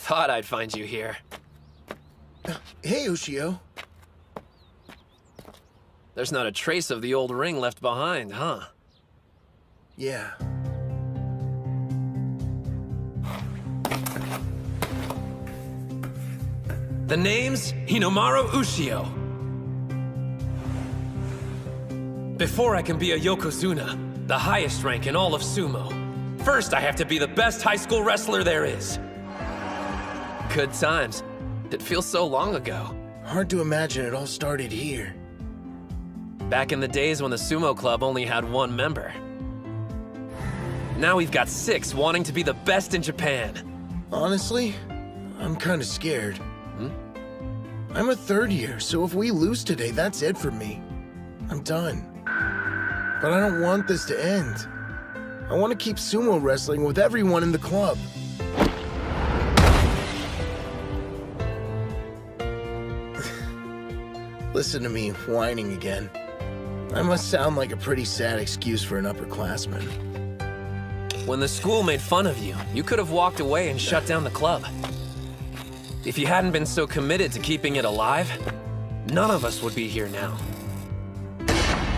thought I'd find you here. Hey, Ushio. There's not a trace of the old ring left behind, huh? Yeah. The name's Hinomaru Ushio. Before I can be a Yokozuna, the highest rank in all of Sumo, first I have to be the best high school wrestler there is. Good times. It feels so long ago. Hard to imagine it all started here. Back in the days when the Sumo Club only had one member. Now we've got 6 wanting to be the best in Japan. Honestly, I'm kind of scared. I'm a 3rd year, so if we lose today, that's it for me. I'm done. But I don't want this to end. I want to keep sumo wrestling with everyone in the club. Listen to me whining again. I must sound like a pretty sad excuse for an upperclassman. When the school made fun of you, you could have walked away and shut down the club. If you hadn't been so committed to keeping it alive, none of us would be here now.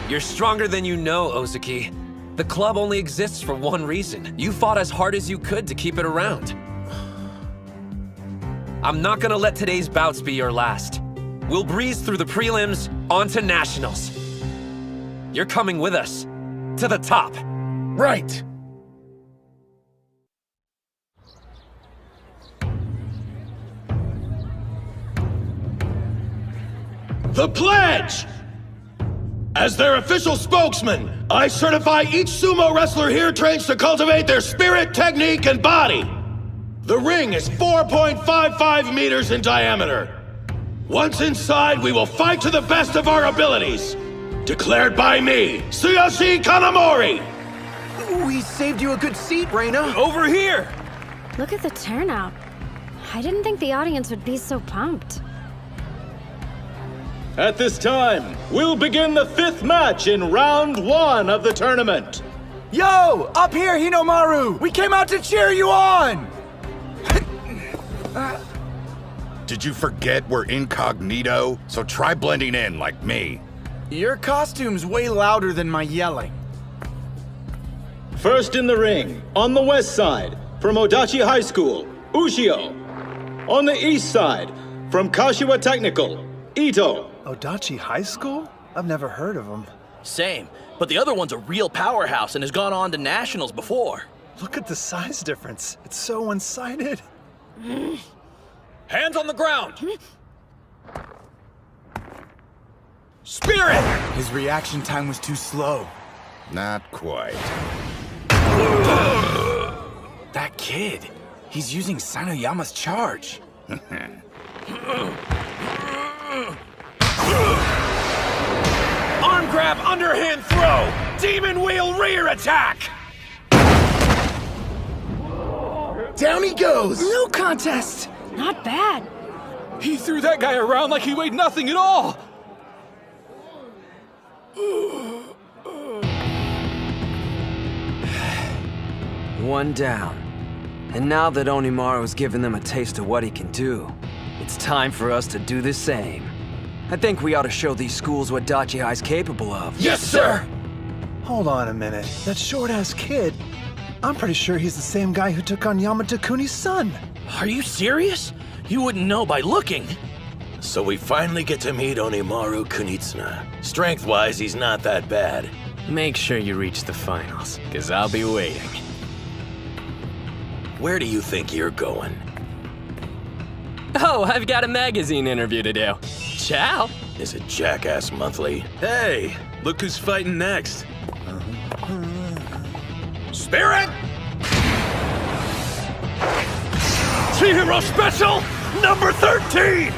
You're stronger than you know, Ozuki. The club only exists for one reason. You fought as hard as you could to keep it around. I'm not gonna let today's bouts be your last. We'll breeze through the prelims, on to nationals. You're coming with us, to the top. Right! The pledge! As their official spokesman, I certify each sumo wrestler here trains to cultivate their spirit, technique, and body. The ring is 4.55 meters in diameter. Once inside, we will fight to the best of our abilities. Declared by me, Tsuyoshi Kanamori! We saved you a good seat, Reina. Over here! Look at the turnout. I didn't think the audience would be so pumped. At this time, we'll begin the 5th match in round 1 of the tournament. Yo! Up here, Hinomaru! We came out to cheer you on! Did you forget we're incognito? So try blending in like me. Your costume's way louder than my yelling. First in the ring, on the west side, from Odachi High School, Ushio. On the east side, from Kashiwa Technical, Ito. Odachi High School? I've never heard of them. Same, but the other one's a real powerhouse and has gone on to nationals before. Look at the size difference. It's so one-sided. Hands on the ground! Spirit! His reaction time was too slow. Not quite. That kid, he's using Sanoyama's charge. Arm grab, underhand throw! Demon wheel rear attack! Down he goes! No contest! Not bad. He threw that guy around like he weighed nothing at all! One down. And now that Onimaru's given them a taste of what he can do, it's time for us to do the same. I think we ought to show these schools what Dachi High's capable of. Yes, sir! Hold on a minute. That short-ass kid, I'm pretty sure he's the same guy who took on Yamato Kuni's son. Are you serious? You wouldn't know by looking. So we finally get to meet Onimaru Kunitsuna. Strength-wise, he's not that bad. Make sure you reach the finals, because I'll be waiting. Where do you think you're going? Oh, I've got a magazine interview to do. Ciao! Is it Jackass Monthly? Hey, look who's fighting next. Spirit! Chihiro Special, number 13!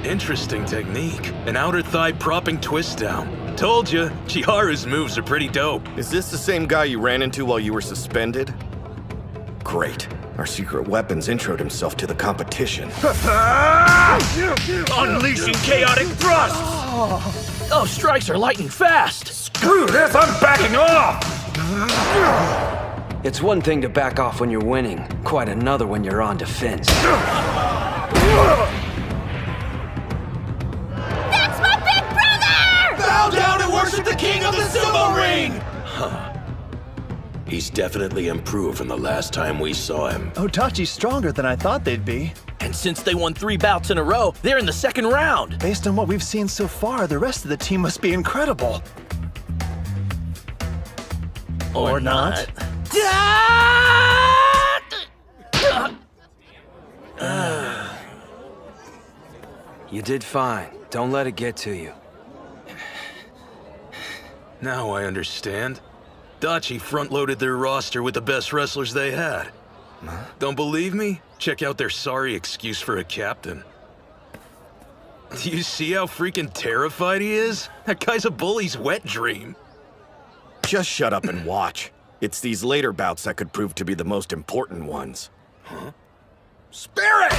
Interesting technique. An outer thigh propping twist down. Told you, Chiharu's moves are pretty dope. Is this the same guy you ran into while you were suspended? Great. Our secret weapons introed himself to the competition. Unleashing chaotic thrust! Those strikes are light and fast. Screw this, I'm backing off! It's one thing to back off when you're winning, quite another when you're on defense. That's my big brother! Bow down and worship the king of the sumo ring! Huh. He's definitely improved from the last time we saw him. Odachi's stronger than I thought they'd be. And since they won 3 bouts in a row, they're in the second round. Based on what we've seen so far, the rest of the team must be incredible. Or not. You did fine. Don't let it get to you. Now I understand. Odachi front-loaded their roster with the best wrestlers they had. Don't believe me? Check out their sorry excuse for a captain. Do you see how freaking terrified he is? That guy's a bully's wet dream. Just shut up and watch. It's these later bouts that could prove to be the most important ones. Huh? Spirit!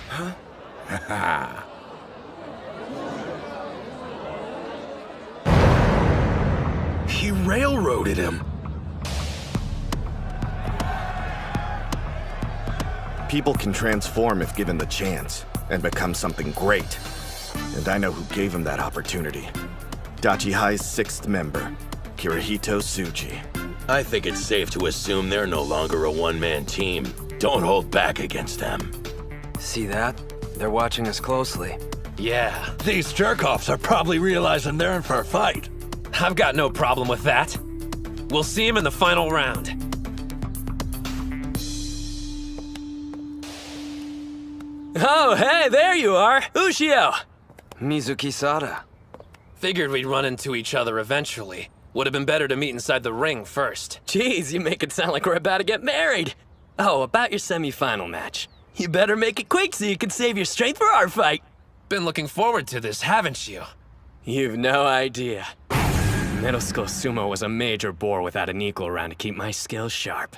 Huh? He railroaded him. People can transform if given the chance, and become something great. And I know who gave him that opportunity. Odachi High's 6th member, Kirihito Tsuji. I think it's safe to assume they're no longer a one-man team. Don't hold back against them. See that? They're watching us closely. Yeah, These jerk-offs are probably realizing they're in for a fight. I've got no problem with that. We'll see him in the final round. Oh, hey, there you are! Ushio! Mizuki Sada. Figured we'd run into each other eventually. Would have been better to meet inside the ring first. Jeez, you make it sound like we're about to get married. Oh, about your semi-final match. You better make it quick so you can save your strength for our fight. Been looking forward to this, haven't you? You've no idea. Middle school sumo was a major bore without an equal around to keep my skills sharp.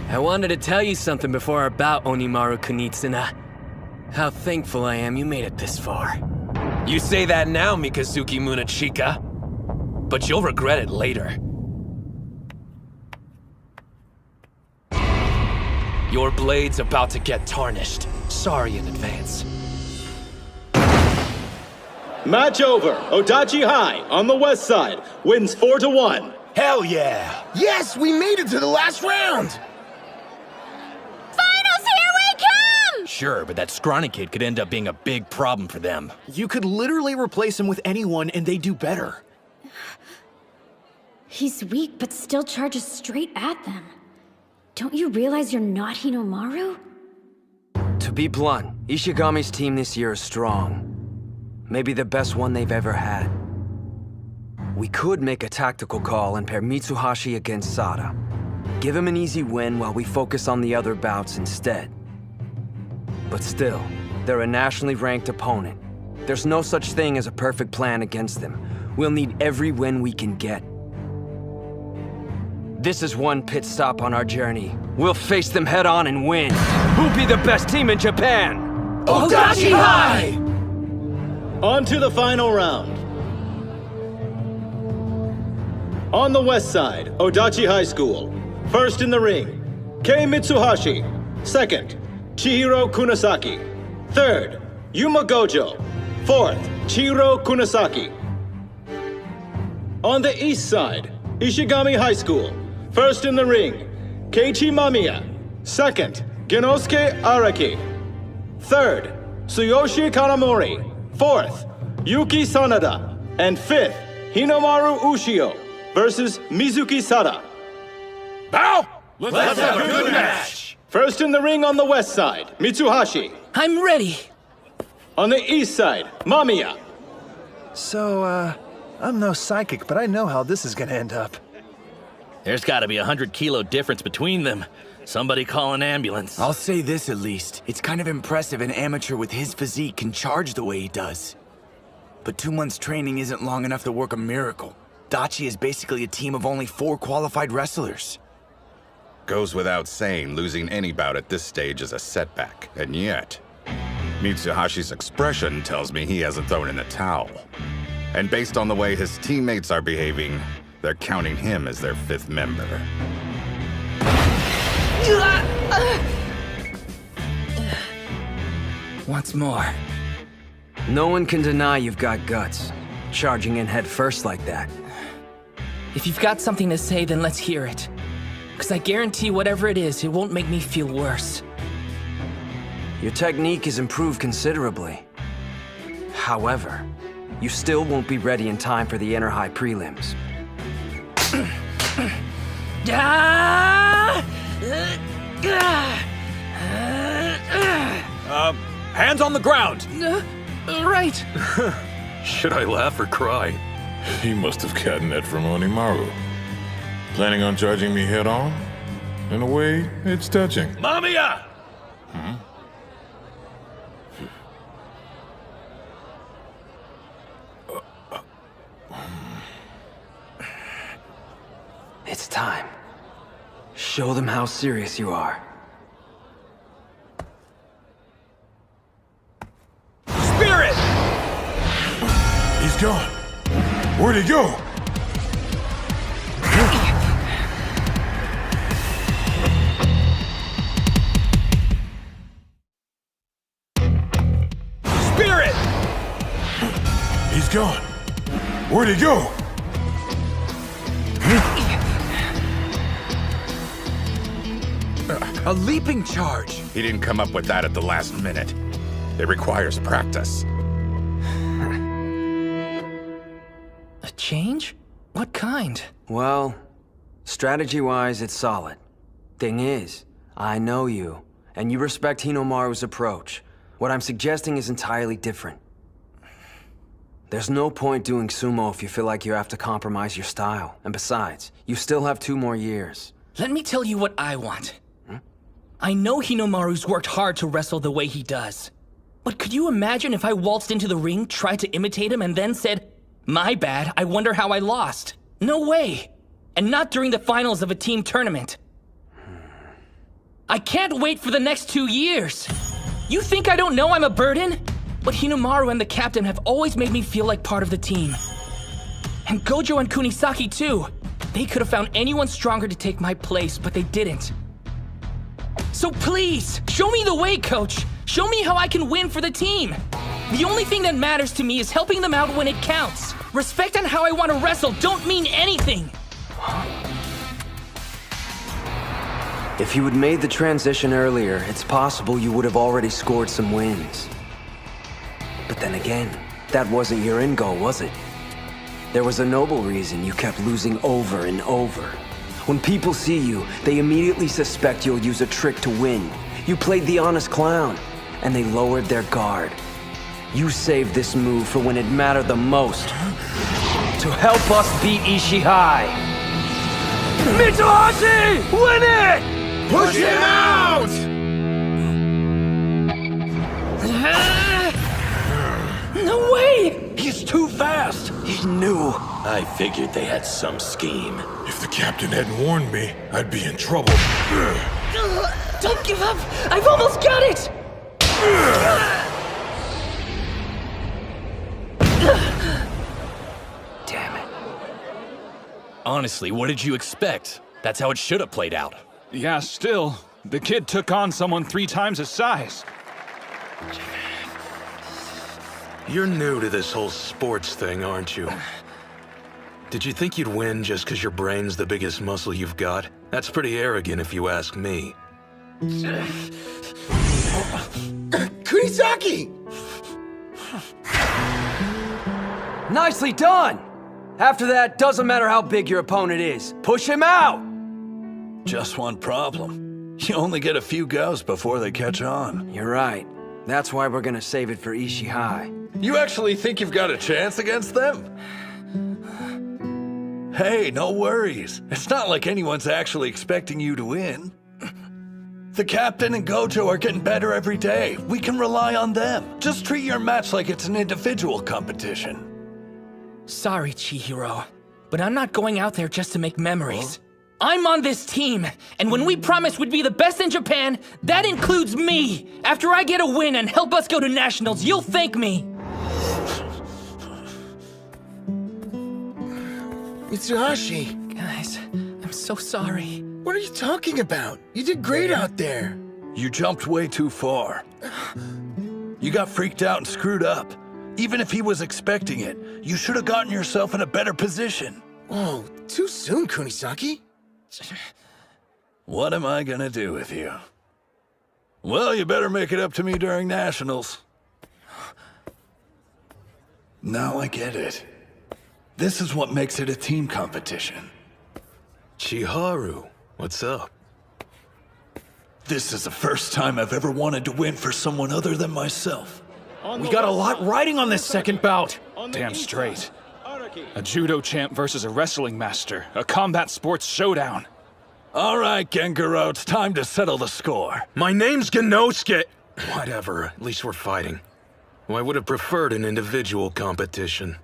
I wanted to tell you something before our bout, Hinomaru Kunitsuna. How thankful I am you made it this far. You say that now, Mikazuki Munachika, but you'll regret it later. Your blade's about to get tarnished. Sorry in advance. Match over. Odachi High on the west side wins 4-1. Hell yeah! Yes, we made it to the last round! Finals, here we come! Sure, but that scrawny kid could end up being a big problem for them. You could literally replace him with anyone and they do better. He's weak, but still charges straight at them. Don't you realize you're not Hinomaru? To be blunt, Ishigami's team this year is strong. Maybe the best one they've ever had. We could make a tactical call and pair Mitsuhashi against Sada. Give him an easy win while we focus on the other bouts instead. But still, they're a nationally ranked opponent. There's no such thing as a perfect plan against them. We'll need every win we can get. This is one pit stop on our journey. We'll face them head on and win. Who'll be the best team in Japan? Odachi High! On to the final round. On the west side, Odachi High School. First in the ring, Kei Mitsuhashi. Second, Chihiro Kunasaki. Third, Yuma Gojo. Fourth, Chihiro Kunasaki. On the east side, Ishigami High School. First in the ring, Keiichi Mamiya. Second, Gennosuke Araki. Third, Tsuyoshi Kanamori. Fourth, Yuki Sanada. And fifth, Hinomaru Ushio versus Mizuki Sada. Bow! Let's have a good match! First in the ring on the west side, Mitsuhashi. I'm ready. On the east side, Mamiya. So, I'm no psychic, but I know how this is gonna end up. There's gotta be a 100-kilo difference between them. Somebody call an ambulance. I'll say this at least. It's kind of impressive an amateur with his physique can charge the way he does. But 2 months training isn't long enough to work a miracle. Dachi is basically a team of only 4 qualified wrestlers. Goes without saying, losing any bout at this stage is a setback, and yet, Mitsuhashi's expression tells me he hasn't thrown in the towel. And based on the way his teammates are behaving, they're counting him as their 5th member. Once more. No one can deny you've got guts. Charging in head first like that. If you've got something to say, then let's hear it. Because I guarantee whatever it is, it won't make me feel worse. Your technique has improved considerably. However, you still won't be ready in time for the Inner High prelims. Hands on the ground! Right. Should I laugh or cry? He must have gotten that from Hinomaru. Planning on charging me head on? In a way, it's touching. Mamiya! It's time. Show them how serious you are. Spirit! He's gone. Where'd he go? Spirit! He's gone. Where'd he go? A leaping charge! He didn't come up with that at the last minute. It requires practice. A change? What kind? Well, strategy-wise, it's solid. Thing is, I know you, and you respect Hinomaru's approach. What I'm suggesting is entirely different. There's no point doing sumo if you feel like you have to compromise your style. And besides, you still have 2 more years. Let me tell you what I want. I know Hinomaru's worked hard to wrestle the way he does. But could you imagine if I waltzed into the ring, tried to imitate him, and then said, "My bad, I wonder how I lost"? No way! And not during the finals of a team tournament. I can't wait for the next 2 years! You think I don't know I'm a burden? But Hinomaru and the captain have always made me feel like part of the team. And Gojo and Kunisaki too. They could have found anyone stronger to take my place, but they didn't. So please, show me the way, coach! Show me how I can win for the team! The only thing that matters to me is helping them out when it counts. Respect and how I want to wrestle don't mean anything! If you had made the transition earlier, it's possible you would have already scored some wins. But then again, that wasn't your end goal, was it? There was a noble reason you kept losing over and over. When people see you, they immediately suspect you'll use a trick to win. You played the honest clown, and they lowered their guard. You saved this move for when it mattered the most. To help us beat Ishihai. Mitsuhashi! Win it! Push him out! No way! He's too fast! He knew. I figured they had some scheme. If the captain hadn't warned me, I'd be in trouble. Don't give up! I've almost got it! Damn it. Honestly, what did you expect? That's how it should have played out. Yeah, still, the kid took on someone 3 times his size. You're new to this whole sports thing, aren't you? Did you think you'd win just because your brain's the biggest muscle you've got? That's pretty arrogant if you ask me. Kunisaki! Nicely done! After that, doesn't matter how big your opponent is. Push him out! Just one problem. You only get a few goes before they catch on. You're right. That's why we're gonna save it for Ishihai. You actually think you've got a chance against them? Hey, no worries. It's not like anyone's actually expecting you to win. The captain and Gojo are getting better every day. We can rely on them. Just treat your match like it's an individual competition. Sorry, Chihiro, but I'm not going out there just to make memories. I'm on this team, and when we promised we'd be the best in Japan, that includes me! After I get a win and help us go to nationals, you'll thank me! Mitsuhashi. Guys, I'm so sorry. What are you talking about? You did great out there. You jumped way too far. You got freaked out and screwed up. Even if he was expecting it, you should have gotten yourself in a better position. Whoa, too soon, Kunisaki. What am I gonna do with you? Well, you better make it up to me during Nationals. Now I get it. This is what makes it a team competition. Chihiro, what's up? This is the first time I've ever wanted to win for someone other than myself. We got a lot riding on this second bout. Damn straight. A judo champ versus a wrestling master. A combat sports showdown. All right, Gengaro, it's time to settle the score. My name's Gennosuke. Whatever, at least we're fighting. Well, I would have preferred an individual competition.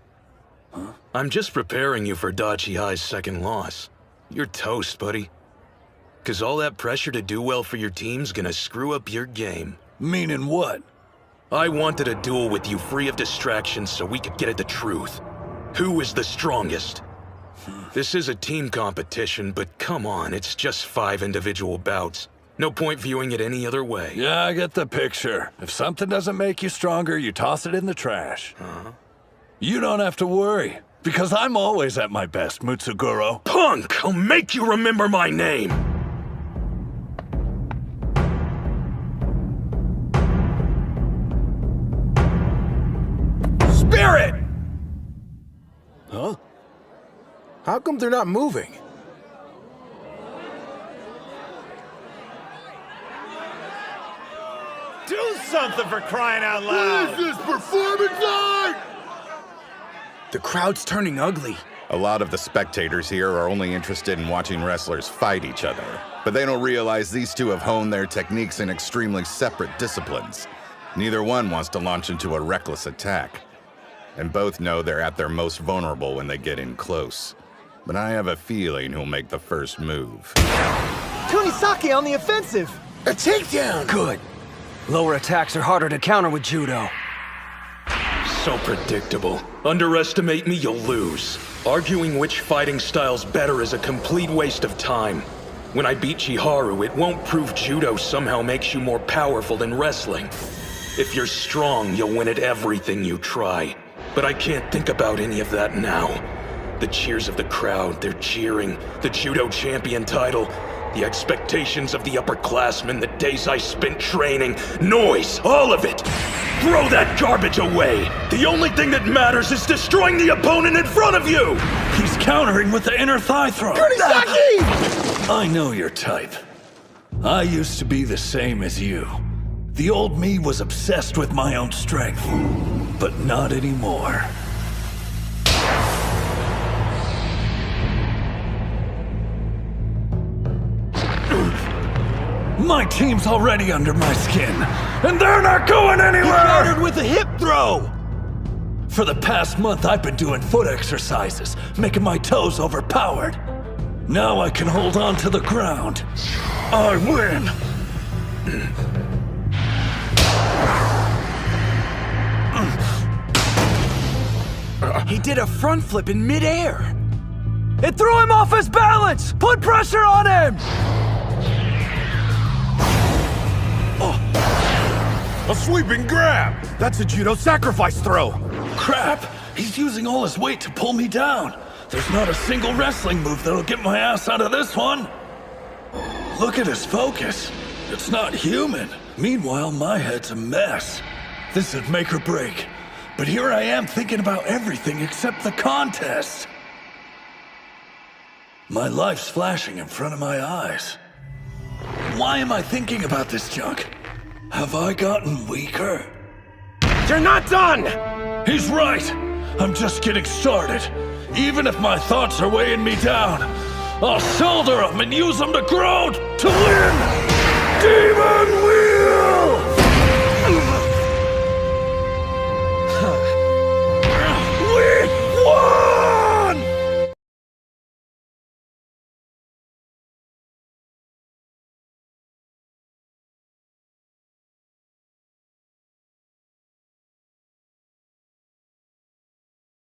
Huh? I'm just preparing you for Adachi High's second loss. You're toast, buddy. 'Cause all that pressure to do well for your team's gonna screw up your game. Meaning what? I wanted a duel with you free of distractions so we could get at the truth. Who is the strongest? This is a team competition, but come on, it's just 5 individual bouts. No point viewing it any other way. Yeah, I get the picture. If something doesn't make you stronger, you toss it in the trash. You don't have to worry, because I'm always at my best, Mutsuguro. Punk! I'll make you remember my name! Spirit! Huh? How come they're not moving? Do something for crying out loud! What is this, performance art? The crowd's turning ugly. A lot of the spectators here are only interested in watching wrestlers fight each other, but they don't realize these two have honed their techniques in extremely separate disciplines. Neither one wants to launch into a reckless attack, and both know they're at their most vulnerable when they get in close. But I have a feeling who'll make the first move. Kunisaki on the offensive! A takedown! Good. Lower attacks are harder to counter with judo. So predictable. Underestimate me, you'll lose. Arguing which fighting style's better is a complete waste of time. When I beat Chihiro, it won't prove judo somehow makes you more powerful than wrestling. If you're strong, you'll win at everything you try. But I can't think about any of that now. The cheers of the crowd, they're cheering. The judo champion title. The expectations of the upperclassmen, the days I spent training. Noise, all of it! Throw that garbage away! The only thing that matters is destroying the opponent in front of you! He's countering with the inner thigh throw. Kunisaki! I know your type. I used to be the same as you. The old me was obsessed with my own strength, but not anymore. My team's already under my skin, and they're not going anywhere! He countered with a hip throw! For the past month, I've been doing foot exercises, making my toes overpowered. Now I can hold on to the ground. I win! He did a front flip in midair. It threw him off his balance! Put pressure on him! A sweeping grab! That's a judo sacrifice throw. Crap! He's using all his weight to pull me down. There's not a single wrestling move that'll get my ass out of this one. Look at his focus. It's not human. Meanwhile, my head's a mess. This is make or break. But here I am thinking about everything except the contest. My life's flashing in front of my eyes. Why am I thinking about this junk? Have I gotten weaker? You're not done! He's right. I'm just getting started. Even if my thoughts are weighing me down, I'll shoulder them and use them to grow to win! Demon